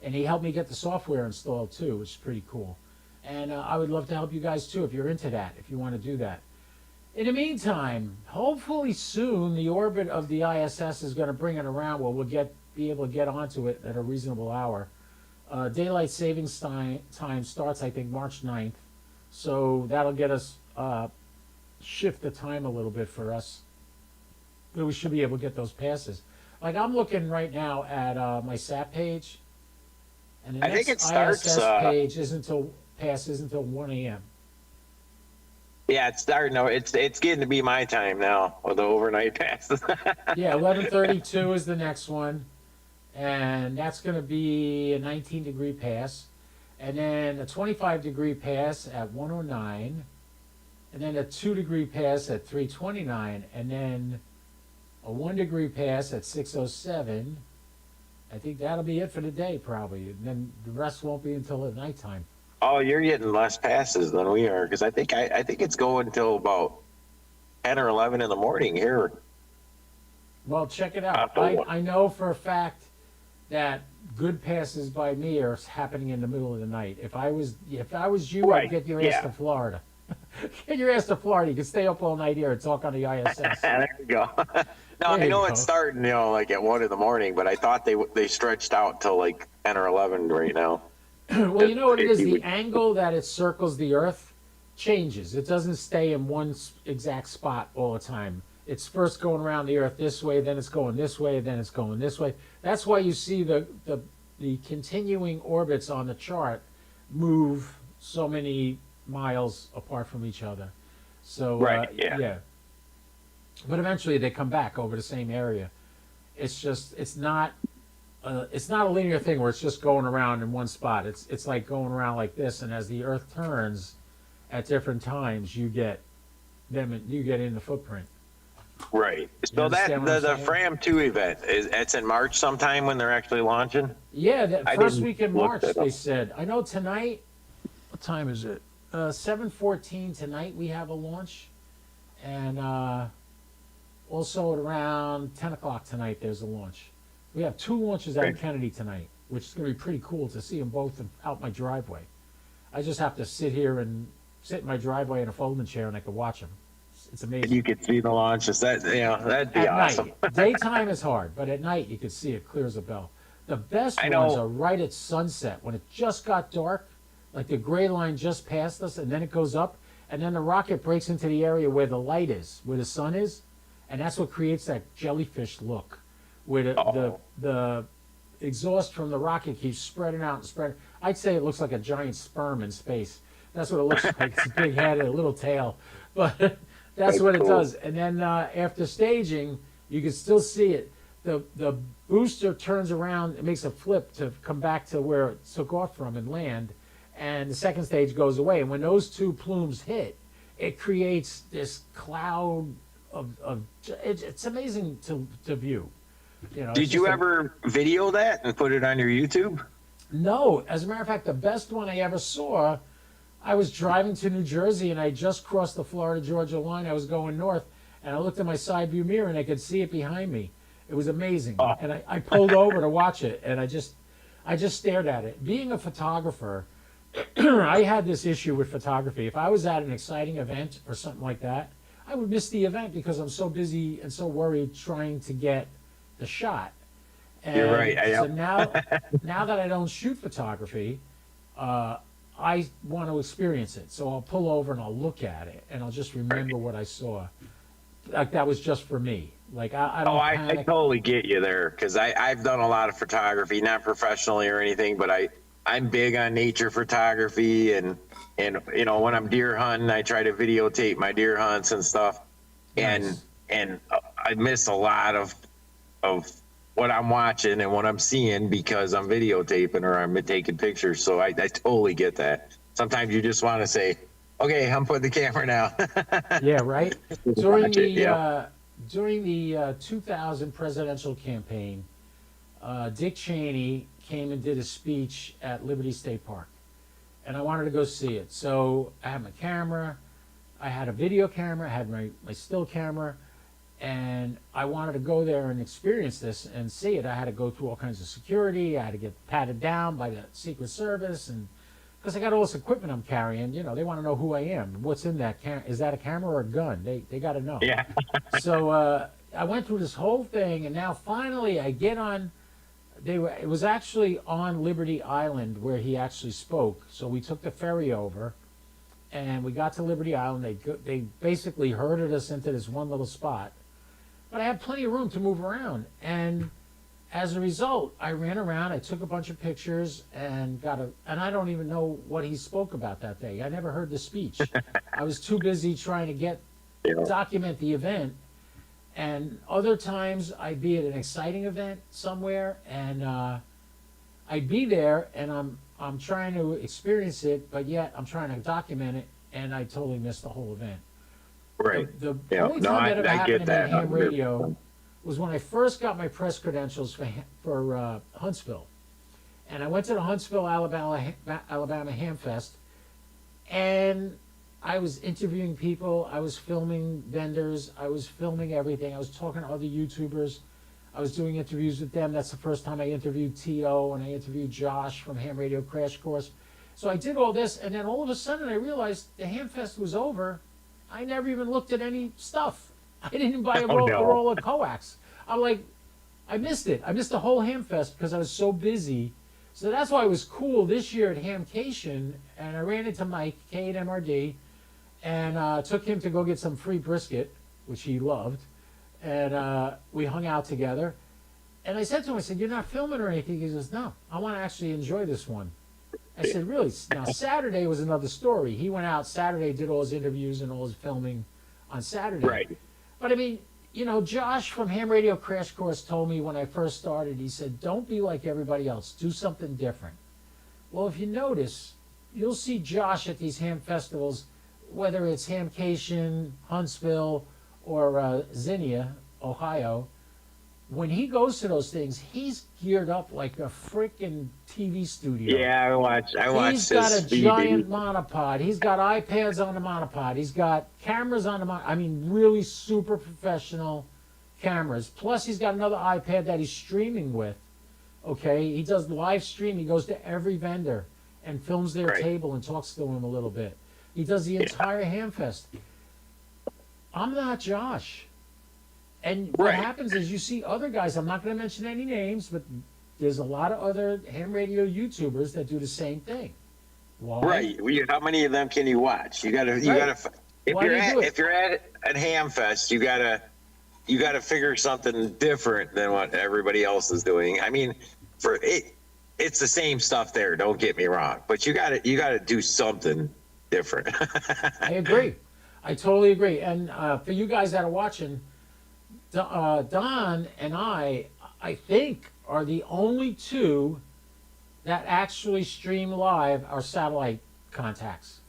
And he helped me get the software installed too, which is pretty cool. And I would love to help you guys too if you're into that, if you want to do that. In the meantime, hopefully soon the orbit of the ISS is going to bring it around where we'll be able to get onto it at a reasonable hour. Daylight savings time starts, I think, March 9th. So that'll get us, shift the time a little bit for us. But we should be able to get those passes. Like I'm looking right now at my SAT page. And the next ISS page isn't until 1 a.m. Yeah, it's starting. No, it's getting to be my time now with the overnight passes. Yeah, 11:32 is the next one. And that's going to be a 19-degree pass. And then a 25-degree pass at 1:09. and then a 2 degree pass at 3:29, and then a 1 degree pass at 6:07. I think that'll be it for the day, probably. And then the rest won't be until at nighttime. Oh, you're getting less passes than we are because I think it's going till about 10 or 11 in the morning here. Well, check it out. I know for a fact that good passes by me are happening in the middle of the night. If I was you, Right, I'd get your ass yeah. to Florida. Get your ass to Florida. You can stay up all night here and talk on the ISS. There you go. No, There I you know go. it's starting, like at 1 in the morning, but I thought they stretched out till like 10 or 11 right now. Well, you know what it is? You The would- angle that it circles the Earth changes. It doesn't stay in one exact spot all the time. It's first going around the Earth this way, then it's going this way, then it's going this way. That's why you see the continuing orbits on the chart move so many miles apart from each other. So Right, yeah. But eventually they come back over the same area. It's not a linear thing where it's just going around in one spot. It's like going around like this, and as the Earth turns at different times, you get in the footprint. Right. So understand what I'm the saying? Fram 2 event it's in March sometime when they're actually launching. Yeah, that I first didn't week in look March, that they up. said. I know tonight, what time is it? 7:14 tonight we have a launch. And also at around 10 o'clock tonight there's a launch. We have 2 launches out of Great. Kennedy tonight, which is going to be pretty cool to see them both out my driveway. I just have to sit here and sit in my driveway in a folding chair and I can watch them. It's amazing. You could see the launch. Is that that'd be At awesome. night. Daytime is hard, but at night you can see it clear as a bell. The best I ones know. are right at sunset when it just got dark, like the gray line just passed us, and then it goes up, and then the rocket breaks into the area where the light is, where the sun is, and that's what creates that jellyfish look, where the exhaust from the rocket keeps spreading out and spreading. I'd say it looks like a giant sperm in space. That's what it looks like. It's a big head and a little tail, but that's what it cool. does. And then after staging, you can still see it. The booster turns around, it makes a flip to come back to where it took off from and land, and the second stage goes away. And when those 2 plumes hit, it creates this cloud of it's amazing to view. You know, it's Did you just ever video that and put it on your YouTube? No, as a matter of fact, the best one I ever saw, I was driving to New Jersey and I just crossed the Florida-Georgia line. I was going north, and I looked at my side view mirror and I could see it behind me. It was amazing. Oh. And I pulled over to watch it, and I just stared at it. Being a photographer, I had this issue with photography. If I was at an exciting event or something like that, I would miss the event because I'm so busy and so worried trying to get the shot. And You're right, I so am. now that I don't shoot photography, I want to experience it. So I'll pull over and I'll look at it, and I'll just remember what I saw. Like that was just for me. Like I don't Oh, I panic. totally get you there because I've done a lot of photography, not professionally or anything, but I'm big on nature photography and when I'm deer hunting, I try to videotape my deer hunts and stuff, Nice. and I miss a lot of what I'm watching and what I'm seeing because I'm videotaping or I'm taking pictures. So I totally get that. Sometimes you just want to say, okay, I'm putting the camera now. Yeah, right. Just During watch it, yeah. during the 2000 presidential campaign, Dick Cheney came and did a speech at Liberty State Park, and I wanted to go see it. So I had my camera, I had a video camera, I had my still camera, and I wanted to go there and experience this and see it. I had to go through all kinds of security. I had to get patted down by the Secret Service, and because I got all this equipment I'm carrying, they want to know who I am. What's in that camera? Is that a camera or a gun? They got to know. Yeah. So I went through this whole thing, and now finally I get on. It was actually on Liberty Island where he actually spoke. So we took the ferry over, and we got to Liberty Island. They basically herded us into this one little spot, but I had plenty of room to move around. And as a result, I ran around. I took a bunch of pictures and and I don't even know what he spoke about that day. I never heard the speech. I was too busy trying to document the event. And other times I'd be at an exciting event somewhere, and I'd be there, and I'm trying to experience it, but yet I'm trying to document it and I totally missed the whole event. Right. The Yeah. only No, time that ever I happened get to me in that. ham radio was when I first got my press credentials for Huntsville, and I went to the Huntsville, Alabama Ham Fest, and I was interviewing people, I was filming vendors, I was filming everything, I was talking to other YouTubers, I was doing interviews with them. That's the first time I interviewed T.O. and I interviewed Josh from Ham Radio Crash Course. So I did all this, and then all of a sudden I realized the Ham Fest was over. I never even looked at any stuff. I didn't even buy a Oh, no. roll of coax. I'm like, I missed it. I missed the whole Ham Fest because I was so busy. So that's why it was cool this year at Hamcation, and I ran into Mike, K at MRD, and took him to go get some free brisket, which he loved, and we hung out together. And I said to him, I said, "You're not filming or anything?" He says, "No, I want to actually enjoy this one." I said, "Really?" Now, Saturday was another story. He went out Saturday, did all his interviews and all his filming on Saturday. Right. But I mean, you know, Josh from Ham Radio Crash Course told me when I first started, he said, "Don't be like everybody else. Do something different." Well, if you notice, you'll see Josh at these ham festivals, whether it's Hamcation, Huntsville, or Zinnia, Ohio. When he goes to those things, he's geared up like a freaking TV studio. Yeah, I watched He's got this a video. giant monopod. He's got iPads on the monopod. He's got cameras on the I mean, really super professional cameras. Plus, he's got another iPad that he's streaming with. Okay, he does live stream. He goes to every vendor and films their Right. table and talks to them a little bit. He does the entire Hamfest. I'm not Josh. And what Right. happens is you see other guys, I'm not going to mention any names, but there's a lot of other ham radio YouTubers that do the same thing. Why? Right. How many of them can you watch? You gotta. If Why do you do it? you're at Hamfest, you gotta figure something different than what everybody else is doing. I mean, it's the same stuff there. Don't get me wrong, but you gotta do something different. I agree. I totally agree. And for you guys that are watching, Don and I think, are the only two that actually stream live our satellite contacts.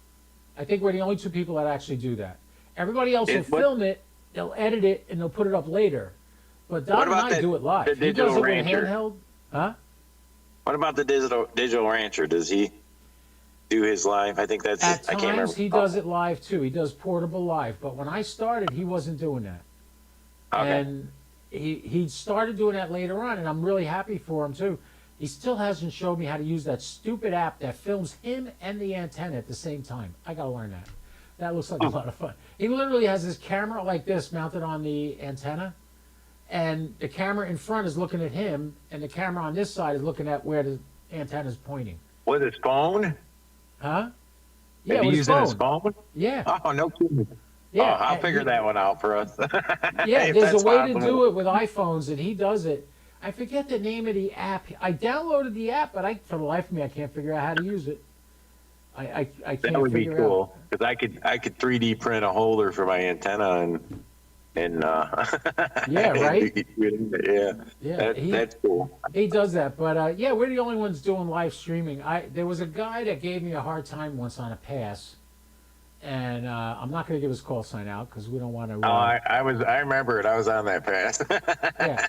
I think we're the only two people that actually do that. Everybody else will film it, they'll edit it, and they'll put it up later. But Don and I do it live. the He does Digital it with Rancher? handheld. Huh? What about the digital rancher? Does he do his live? I think that's. At I can't remember. times he does it live too. He does portable live. But when I started, he wasn't doing that. Okay. And he started doing that later on, and I'm really happy for him too. He still hasn't showed me how to use that stupid app that films him and the antenna at the same time. I gotta learn that. That looks like a lot of fun. He literally has his camera like this mounted on the antenna, and the camera in front is looking at him, and the camera on this side is looking at where the antenna is pointing. With his phone? Huh? Yeah, with he his using his phone. phone? Yeah. Oh, no kidding. Yeah. Oh, I'll and figure that one out for us. Yeah, If there's that's a way to possible. do it with iPhones, and he does it. I forget the name of the app. I downloaded the app, but for the life of me, I can't figure out how to use it. I can't That would be figure cool because I could 3D print a holder for my antenna and Yeah, right? yeah, Yeah, that's cool. He does that, but yeah, we're the only ones doing live streaming. There was a guy that gave me a hard time once on a pass, and I'm not going to give his call sign out because we don't want to. Oh, I remember it. I was on that pass. Yeah,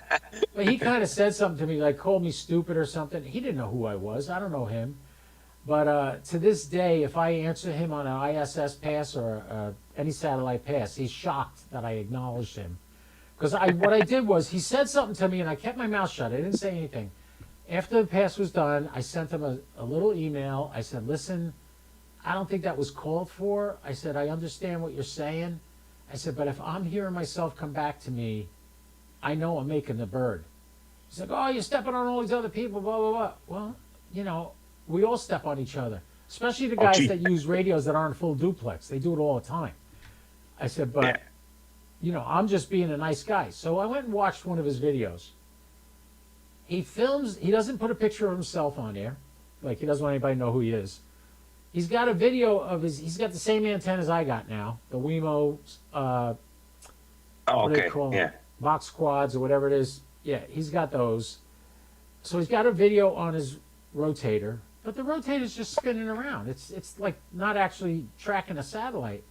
but he kind of said something to me, like called me stupid or something. He didn't know who I was. I don't know him. But to this day, if I answer him on an ISS pass or any satellite pass, he's shocked that I acknowledged him. Because what I did was, he said something to me, and I kept my mouth shut. I didn't say anything. After the pass was done, I sent him a little email. I said, "Listen, I don't think that was called for." I said, "I understand what you're saying." I said, "But if I'm hearing myself come back to me, I know I'm making the bird." He's like, "Oh, you're stepping on all these other people, blah, blah, blah." Well, you know, we all step on each other, especially the guys that use radios that aren't full duplex. They do it all the time. I said, "But, Yeah. you know, I'm just being a nice guy." So I went and watched one of his videos. He doesn't put a picture of himself on there. Like, he doesn't want anybody to know who he is. He's got a video of he's got the same antennas I got now, the Wemo, Oh, what do they okay. call them? Yeah. Box quads or whatever it is. Yeah, he's got those. So he's got a video on his rotator, but the rotator's just spinning around. It's like not actually tracking a satellite.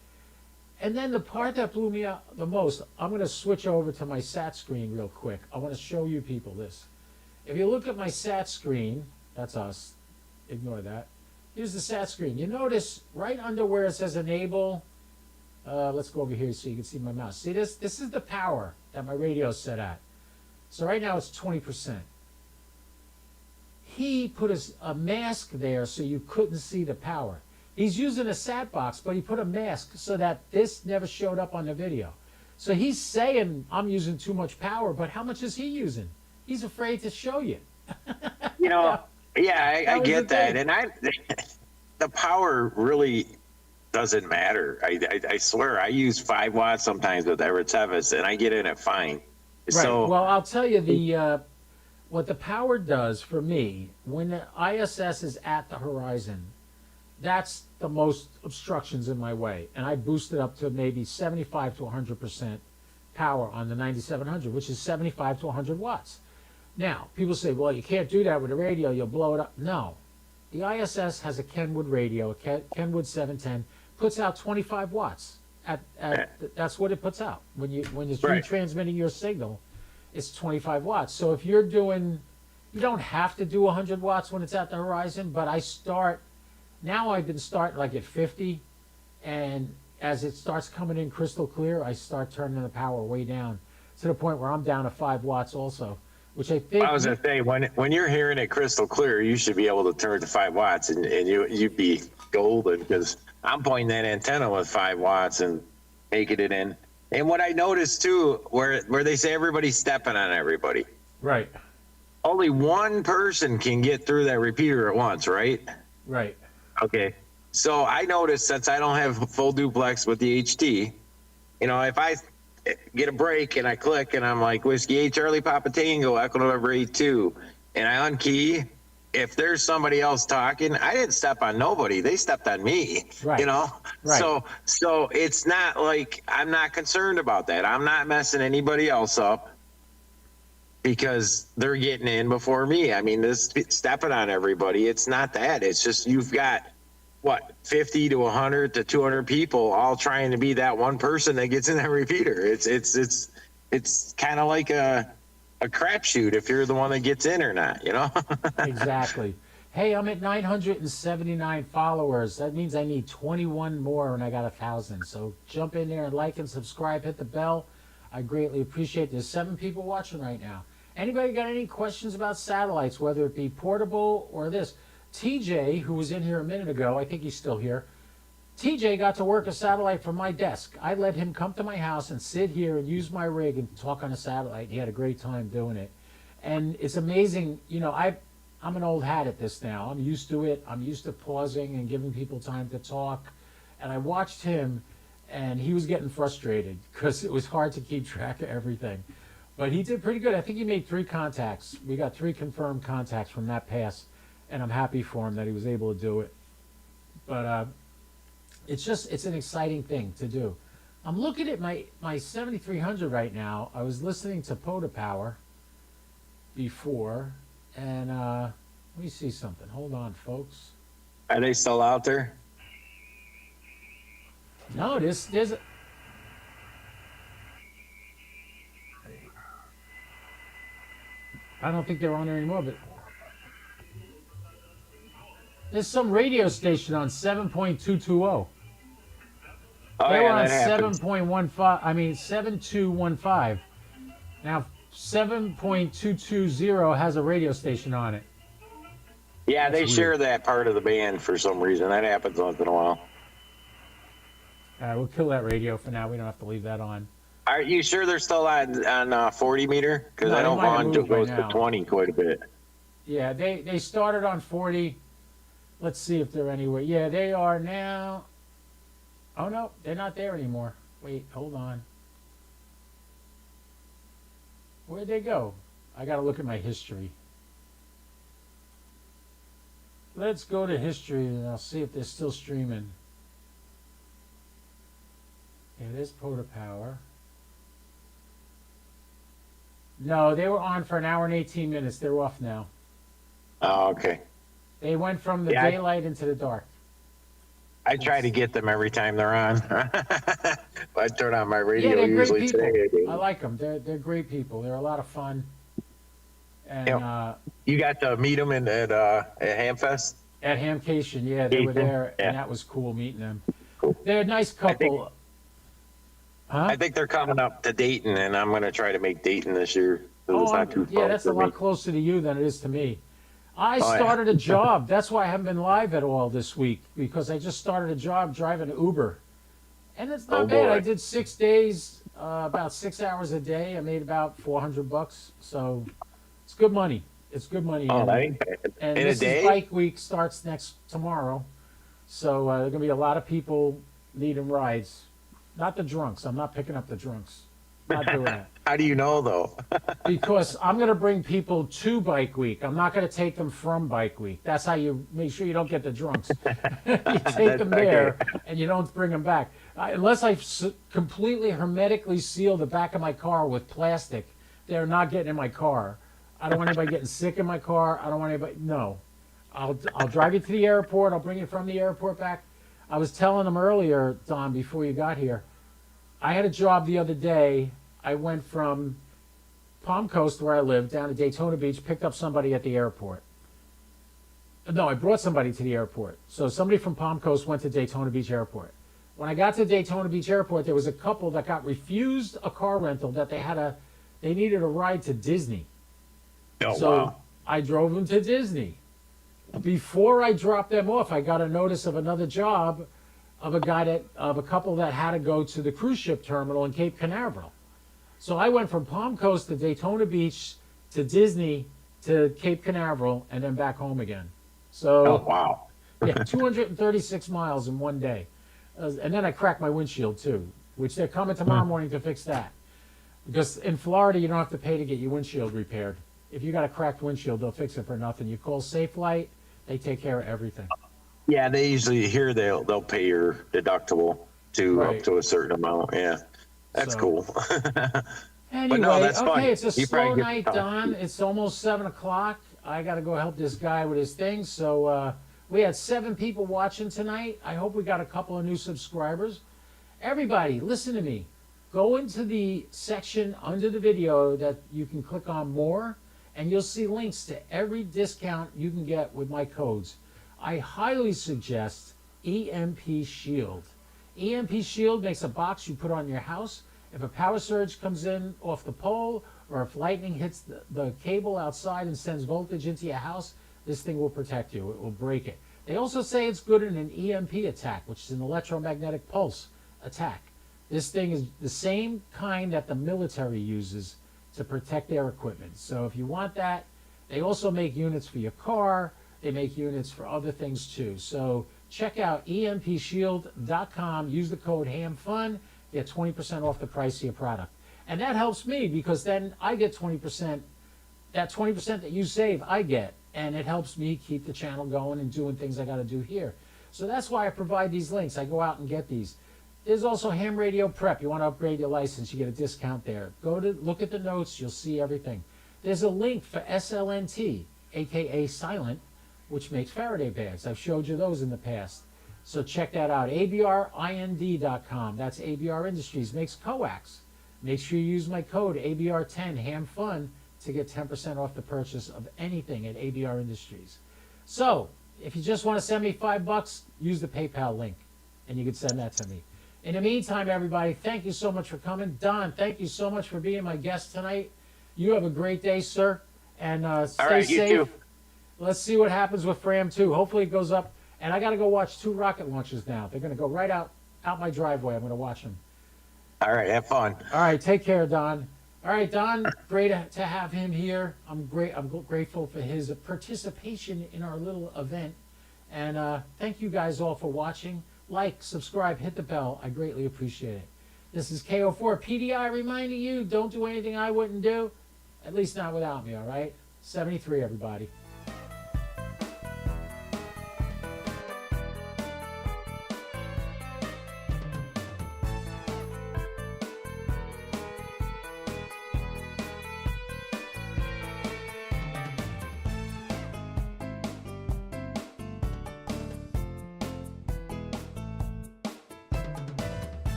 And then the part that blew me out the most, I'm going to switch over to my SAT screen real quick. I want to show you people this. If you look at my SAT screen, that's us. Ignore that. Here's the SAT screen. You notice right under where it says enable. Let's go over here so you can see my mouse. See this? This is the power that my radio is set at. So right now it's 20%. He put a mask there so you couldn't see the power. He's using a SAT box, but he put a mask so that this never showed up on the video. So he's saying I'm using too much power, but how much is he using? He's afraid to show you. You know, yeah, I get that. And the power really doesn't matter. I swear, I use 5 watts sometimes with Everett Tevis, and I get in it fine. Right. So, well, I'll tell you what the power does for me when the ISS is at the horizon. That's the most obstructions in my way, and I boost it up to maybe 75 to 100% power on the 9700, which is 75 to 100 watts. Now, people say, well, you can't do that with a radio, you'll blow it up. No. The ISS has a Kenwood radio, a Kenwood 710, puts out 25 watts. That's what it puts out. When you're retransmitting your signal, it's 25 watts. So if you're doing, you don't have to do 100 watts when it's at the horizon, but now I've been starting like at 50, and as it starts coming in crystal clear, I start turning the power way down to the point where I'm down to 5 watts also, which I think... I was going to say, when you're hearing it crystal clear, you should be able to turn to 5 watts, and you'd be golden, because I'm pointing that antenna with 5 watts and making it in. And what I noticed, too, where they say everybody's stepping on everybody. Right. Only one person can get through that repeater at once, right? Right. Okay. So I noticed, since I don't have full duplex with the HT, if I get a break and I click and I'm like, Whiskey 8 Charlie Papa Tango, Echo November 82, and I unkey, if there's somebody else talking, I didn't step on nobody. They stepped on me, Right. Right. So it's not like, I'm not concerned about that. I'm not messing anybody else up because they're getting in before me. I mean, this stepping on everybody, it's not that. It's just, you've got, 50 to 100 to 200 people all trying to be that one person that gets in that repeater. It's kind of like a crapshoot if you're the one that gets in or not, Exactly. Hey, I'm at 979 followers. That means I need 21 more and I got 1,000. So jump in there and like and subscribe, hit the bell. I greatly appreciate it. There's 7 people watching right now. Anybody got any questions about satellites, whether it be portable or this? TJ, who was in here a minute ago, I think he's still here. TJ got to work a satellite from my desk. I let him come to my house and sit here and use my rig and talk on a satellite. He had a great time doing it. And it's amazing, I'm an old hat at this now. I'm used to it. I'm used to pausing and giving people time to talk. And I watched him, and he was getting frustrated because it was hard to keep track of everything. But he did pretty good. I think he made 3 contacts. We got 3 confirmed contacts from that pass. And I'm happy for him that he was able to do it. But it's an exciting thing to do. I'm looking at my 7300 right now. I was listening to POTA Power before, and let me see something. Hold on, folks. Are they still out there? No, there's I don't think they're on there anymore, but there's some radio station on 7.220. Oh, They were yeah, on that happens. 7215. Now 7.220 has a radio station on it. Yeah, they That's share weird. that part of the band for some reason. That happens once in a while. All right, we'll kill that radio for now. We don't have to leave that on. Are you sure they're still on 40 meter? Because No, I they know might have Vaughn moved by goes now. to 20 quite a bit. Yeah, they started on 40. Let's see if they're anywhere. Yeah, they are now. Oh, no, they're not there anymore. Wait, hold on. Where'd they go? I got to look at my history. Let's go to history and I'll see if they're still streaming. Yeah, there's POTA Power. No, they were on for an hour and 18 minutes. They're off now. Oh, okay. They went from the Yeah, daylight into the dark. I try to get them every time they're on. I turn on my Yeah, radio they're great usually people. today. I like them. They're great people. They're a lot of fun. And You got to meet them at Hamfest? at Hamcation, yeah, they were Jason? there, and Yeah, that was cool meeting them. cool. They're a nice I think couple. Huh? I think they're coming up to Dayton, and I'm going to try to make Dayton this year. 'Cause Oh, it's not too yeah, far that's a for me. lot closer to you than it is to me. I Oh, yeah. started a job. That's why I haven't been live at all this week, because I just started a job driving Uber. And it's not Oh, bad. I boy. did 6 days, about 6 hours a day. I made about $400. So it's good money. It's good money. Oh, And, that ain't bad. and In a this is day? Bike Week starts tomorrow. So there are going to be a lot of people needing rides. Not the drunks. I'm not picking up the drunks. Not doing that. How do you know, though? Because I'm going to bring people to Bike Week. I'm not going to take them from Bike Week. That's how you make sure you don't get the drunks. You take them there and you don't bring them back. Unless I completely hermetically seal the back of my car with plastic, they're not getting in my car. I don't want anybody getting sick in my car. I don't want anybody. No. I'll drive you to the airport. I'll bring you from the airport back. I was telling them earlier, Don, before you got here, I had a job the other day. I went from Palm Coast, where I live, down to Daytona Beach, picked up somebody at the airport. No, I brought somebody to the airport. So somebody from Palm Coast went to Daytona Beach Airport. When I got to Daytona Beach Airport, there was a couple that got refused a car rental that they needed a ride to Disney. Oh, So wow. I drove them to Disney. Before I dropped them off, I got a notice of another job of a couple that had to go to the cruise ship terminal in Cape Canaveral. So I went from Palm Coast to Daytona Beach to Disney to Cape Canaveral and then back home again. So Oh, wow. yeah, 236 miles in one day. And then I cracked my windshield too, which they're coming tomorrow morning to fix that. Because in Florida, you don't have to pay to get your windshield repaired. If you got a cracked windshield, they'll fix it for nothing. You call Safe Light, they take care of everything. Yeah, they usually here they'll pay your deductible to Right. up to a certain amount. Yeah, that's So- cool. Anyway, that's fun. okay, it's a You slow probably get night, to- Don. It's almost 7 o'clock. I got to go help this guy with his things. So we had 7 people watching tonight. I hope we got a couple of new subscribers. Everybody, listen to me. Go into the section under the video that you can click on more, and you'll see links to every discount you can get with my codes. I highly suggest EMP Shield. EMP Shield makes a box you put on your house. If a power surge comes in off the pole, or if lightning hits the cable outside and sends voltage into your house, this thing will protect you. It will break it. They also say it's good in an EMP attack, which is an electromagnetic pulse attack. This thing is the same kind that the military uses to protect their equipment. So if you want that, they also make units for your car. They make units for other things too. So check out empshield.com. Use the code HAMFUN. Get 20% off the price of your product. And that helps me because then I get 20%. That 20% that you save, I get. And it helps me keep the channel going and doing things I got to do here. So that's why I provide these links. I go out and get these. There's also Ham Radio Prep. You want to upgrade your license, you get a discount there. Look at the notes. You'll see everything. There's a link for SLNT, a.k.a. Silent, which makes Faraday bags. I've showed you those in the past. So check that out. ABRIND.com. That's ABR Industries. Makes coax. Make sure you use my code ABR10 HAMFUN to get 10% off the purchase of anything at ABR Industries. So if you just want to send me $5, use the PayPal link, and you can send that to me. In the meantime, everybody, thank you so much for coming. Don, thank you so much for being my guest tonight. You have a great day, sir, and stay All right, you safe. too. Let's see what happens with Fram 2. Hopefully it goes up. And I got to go watch 2 rocket launches now. They're going to go right out my driveway. I'm going to watch them. All right, have fun. All right, take care, Don. All right, Don, great to have him here. I'm grateful for his participation in our little event. And thank you guys all for watching. Like, subscribe, hit the bell. I greatly appreciate it. This is KO4 PDI reminding you, don't do anything I wouldn't do. At least not without me, all right? 73, everybody.